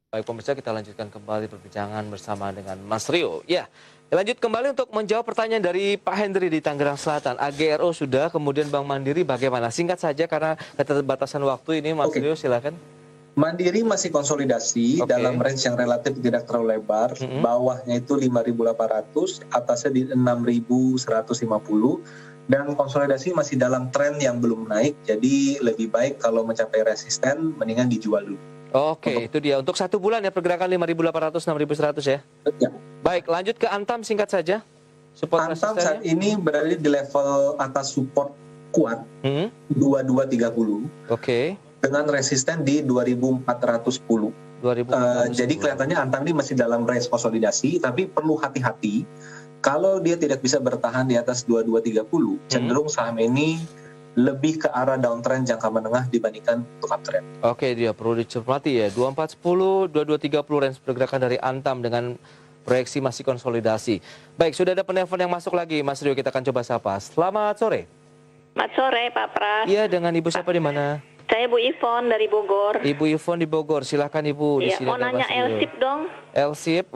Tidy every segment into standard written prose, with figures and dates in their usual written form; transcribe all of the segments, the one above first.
Baik pemirsa, kita lanjutkan kembali perbincangan bersama dengan Mas Rio. Ya, lanjut kembali untuk menjawab pertanyaan dari Pak Hendri di Tangerang Selatan. AGRO sudah, kemudian Bank Mandiri bagaimana? Singkat saja karena keterbatasan waktu ini, Mas Rio silakan. Mandiri masih konsolidasi dalam range yang relatif tidak terlalu lebar. Bawahnya itu 5.800, atasnya di 6.150. Dan konsolidasi masih dalam tren yang belum naik, jadi lebih baik kalau mencapai resisten, mendingan dijual dulu. Itu dia. Untuk 1 bulan ya pergerakan 5.800, 6.100 ya? Ya. Baik, lanjut ke Antam singkat saja. Support Antam saat ini berada di level atas support kuat, 2230. Dengan resisten di 2410. Jadi kelihatannya Antam ini masih dalam range konsolidasi, tapi perlu hati-hati. Kalau dia tidak bisa bertahan di atas 2230, cenderung saham ini lebih ke arah downtrend jangka menengah dibandingkan untuk uptrend. Dia perlu dicermati ya. 2410, 2230 range pergerakan dari Antam dengan proyeksi masih konsolidasi. Baik, sudah ada penelpon yang masuk lagi, Mas Rio, kita akan coba sapa. Selamat sore. Selamat sore, Pak Pras. Iya, dengan Ibu siapa di mana? Saya Bu Ivon dari Bogor. Ibu Ivon di Bogor, silakan Ibu. Iya, mau nanya LSIP dong. LSIP,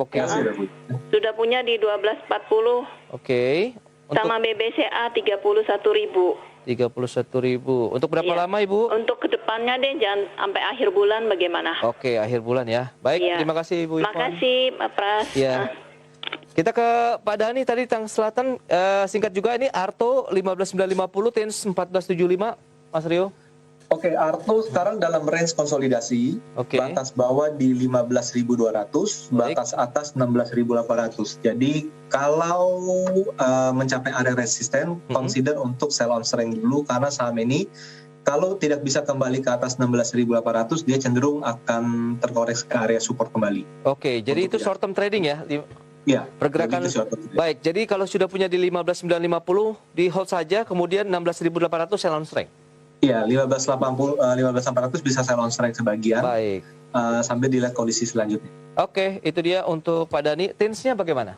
Sudah punya di 1240. Sama BBCA 31.000. 31.000. Untuk berapa lama Ibu? Untuk kedepannya deh, jangan sampai akhir bulan bagaimana? Akhir bulan ya. Baik, terima kasih Ibu Ivon. Makasih Pak Pras. Ya. Kita ke Pak Dani tadi Tangerang Selatan, singkat juga ini Arto 15.950, TENS 1475, Mas Rio. Arto sekarang dalam range konsolidasi, batas bawah di 15.200, batas atas 16.800. Jadi kalau mencapai area resisten, consider untuk sell on strength dulu, karena saham ini kalau tidak bisa kembali ke atas 16.800, dia cenderung akan terkoreksi ke area support kembali. Jadi itu short term trading ya? Ya, pergerakan baik. Jadi kalau sudah punya di 15.950 di hold saja, kemudian 16.800 sell on strength. Iya, 15.800 bisa sell on strike sebagian. Baik. Sambil dilihat kondisi selanjutnya. Itu dia untuk Pak Dani. TINS-nya bagaimana?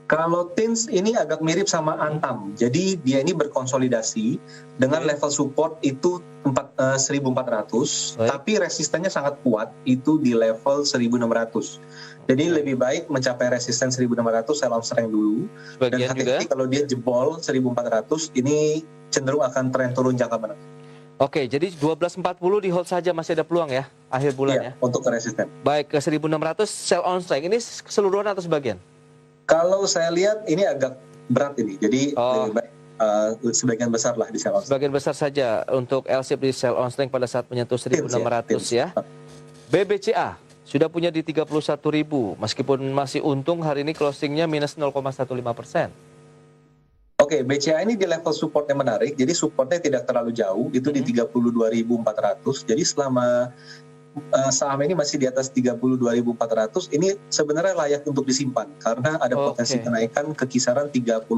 Kalau TINS ini agak mirip sama Antam. Jadi dia ini berkonsolidasi dengan level support itu 1.400, tapi resistennya sangat kuat itu di level 1.600. Jadi lebih baik mencapai resisten 1.600 sell on strength dulu. Dan hati-hati kalau dia jebol 1.400, ini cenderung akan tren turun jangka menengah. Jadi 12.40 di hold saja, masih ada peluang ya akhir bulan ya. Untuk resisten. Baik, ke 1.600 sell on strike. Ini keseluruhan atau sebagian? Kalau saya lihat ini agak berat ini. Jadi lebih baik sebagian besar lah di sell on strike. Sebagian besar saja untuk LSIP di sell on strike pada saat menyentuh 1.600 ya. BBCA sudah punya di 31.000, meskipun masih untung hari ini closingnya minus 0,15%. BCA ini di level supportnya menarik, jadi supportnya tidak terlalu jauh, itu di 32.400. Jadi selama saham ini masih di atas 32.400, ini sebenarnya layak untuk disimpan karena ada potensi kenaikan ke kisaran 34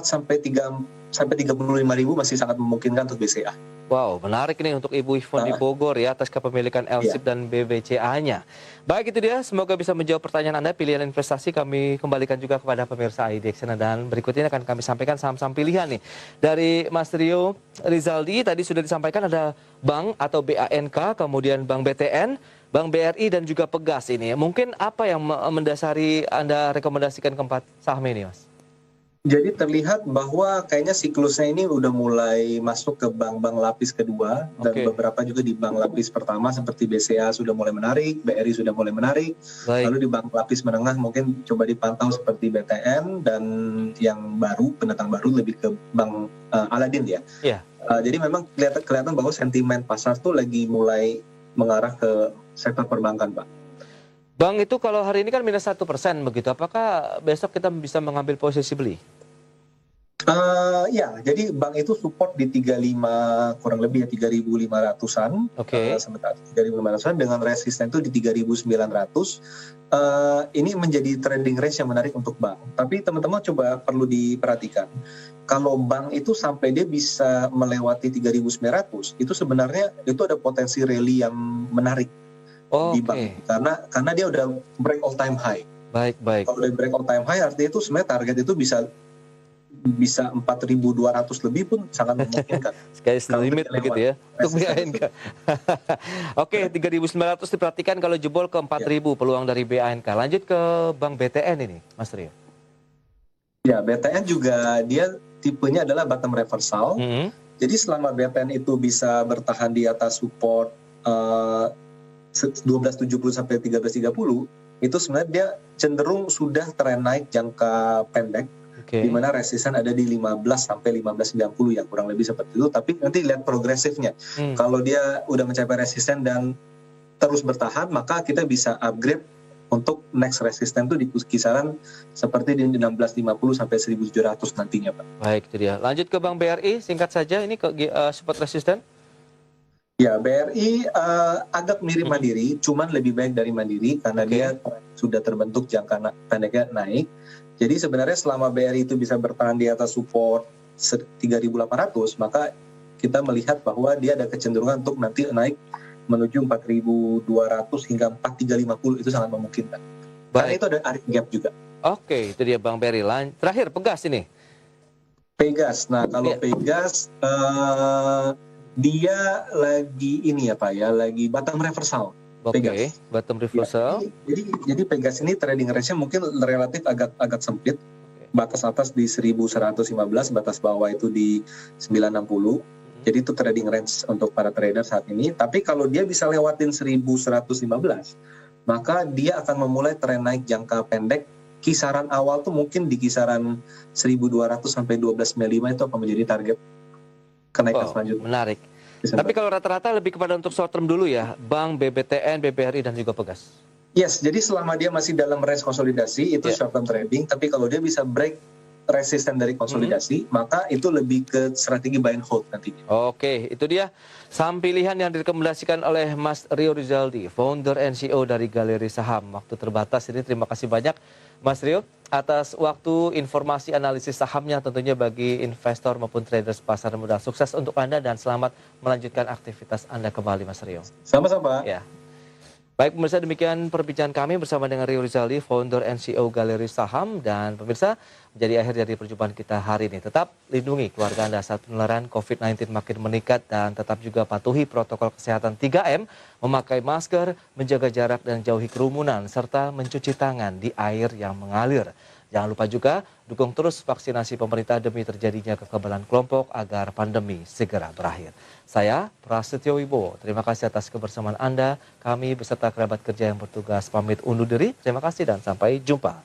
sampai 35.000 masih sangat memungkinkan untuk BCA. Wow, menarik nih untuk Ibu Ivon di Bogor ya atas kepemilikan LSIP dan BBCA-nya. Baik, itu dia. Semoga bisa menjawab pertanyaan Anda. Pilihan investasi kami kembalikan juga kepada pemirsa IDX. Dan berikut ini akan kami sampaikan saham-saham pilihan nih. Dari Mas Rio Rizaldi, tadi sudah disampaikan ada Bank atau BANK, kemudian Bank BTN, Bank BRI, dan juga Pegas ini. Mungkin apa yang mendasari Anda rekomendasikan keempat saham ini, Mas? Jadi terlihat bahwa kayaknya siklusnya ini udah mulai masuk ke bank-bank lapis kedua, dan beberapa juga di bank lapis pertama seperti BCA sudah mulai menarik, BRI sudah mulai menarik. Lalu di bank lapis menengah mungkin coba dipantau seperti BTN, dan yang baru, pendatang baru lebih ke Bank Aladin ya. Jadi memang kelihatan bahwa sentimen pasar tuh lagi mulai mengarah ke sektor perbankan, Pak. Bang, itu kalau hari ini kan minus 1% begitu, apakah besok kita bisa mengambil posisi beli? Jadi bank itu support di 35 kurang lebih ya 3.500-an. Sebentar 3.500-an dengan resisten itu di 3.900. Ini menjadi trending range yang menarik untuk bank. Tapi teman-teman coba perlu diperhatikan. Kalau bank itu sampai dia bisa melewati 3.900, itu sebenarnya itu ada potensi rally yang menarik di bank. Karena dia udah break all time high. Baik. Kalau udah break all time high, artinya itu sebenarnya target itu bisa bisa 4.200 lebih pun sangat memungkinkan. Sky is the limit begitu ya untuk BANK. Oke, 3.900 diperhatikan kalau jebol ke 4.000 peluang dari BANK. Lanjut ke Bank BTN ini, Mas Rio. Ya, BTN juga dia tipenya adalah bottom reversal. Jadi selama BTN itu bisa bertahan di atas support 12.70 sampai 13.30, itu sebenarnya dia cenderung sudah tren naik jangka pendek. Di mana resisten ada di 15 sampai 15.90 ya, kurang lebih seperti itu. Tapi nanti lihat progresifnya. Kalau dia udah mencapai resisten dan terus bertahan, maka kita bisa upgrade untuk next resisten itu di kisaran seperti di 16.50 sampai 1.700 nantinya, Pak. Baik, itu dia. Lanjut ke Bank BRI, singkat saja ini ke support resisten. Ya, BRI agak mirip Mandiri, cuman lebih baik dari Mandiri karena dia sudah terbentuk jangka pendeknya naik. Jadi sebenarnya selama BRI itu bisa bertahan di atas support 3.800, maka kita melihat bahwa dia ada kecenderungan untuk nanti naik menuju 4.200 hingga 4.350, itu sangat memungkinkan. Karena itu ada area gap juga. Oke, itu dia Bang BRI. Terakhir, Pegas ini. Pegas, nah kalau Pegas dia lagi ini ya Pak ya, lagi bottom reversal. Oke, bottom reversal. Ya, jadi Pegas ini trading range-nya mungkin relatif agak sempit. Batas atas di 1.115, batas bawah itu di 960. Jadi itu trading range untuk para trader saat ini. Tapi kalau dia bisa lewatin 1.115, maka dia akan memulai tren naik jangka pendek. Kisaran awal tuh mungkin di kisaran 1.200 sampai 12.95 itu akan menjadi target kenaikan selanjutnya. Menarik. Tapi kalau rata-rata lebih kepada untuk short term dulu ya, Bank, BBTN, BBRI dan juga Pegas. Yes, jadi selama dia masih dalam range konsolidasi itu short term trading, tapi kalau dia bisa break resisten dari konsolidasi, maka itu lebih ke strategi buy and hold nantinya. Oke, itu dia saham pilihan yang direkomendasikan oleh Mas Rio Rizaldi, founder and CEO dari Galeri Saham. Waktu terbatas ini, terima kasih banyak Mas Rio atas waktu, informasi, analisis sahamnya tentunya bagi investor maupun traders pasar modal. Sukses untuk Anda dan selamat melanjutkan aktivitas Anda kembali, Mas Rio. Sama-sama. Ya. Baik pemirsa, demikian perbincangan kami bersama dengan Rio Rizaldi, founder and CEO Galeri Saham. Dan pemirsa, menjadi akhir dari perjumpaan kita hari ini. Tetap lindungi keluarga Anda saat penularan COVID-19 makin meningkat dan tetap juga patuhi protokol kesehatan 3M, memakai masker, menjaga jarak dan jauhi kerumunan, serta mencuci tangan di air yang mengalir. Jangan lupa juga dukung terus vaksinasi pemerintah demi terjadinya kekebalan kelompok agar pandemi segera berakhir. Saya Prasetyo Wibowo, terima kasih atas kebersamaan Anda. Kami beserta kerabat kerja yang bertugas pamit undur diri. Terima kasih dan sampai jumpa.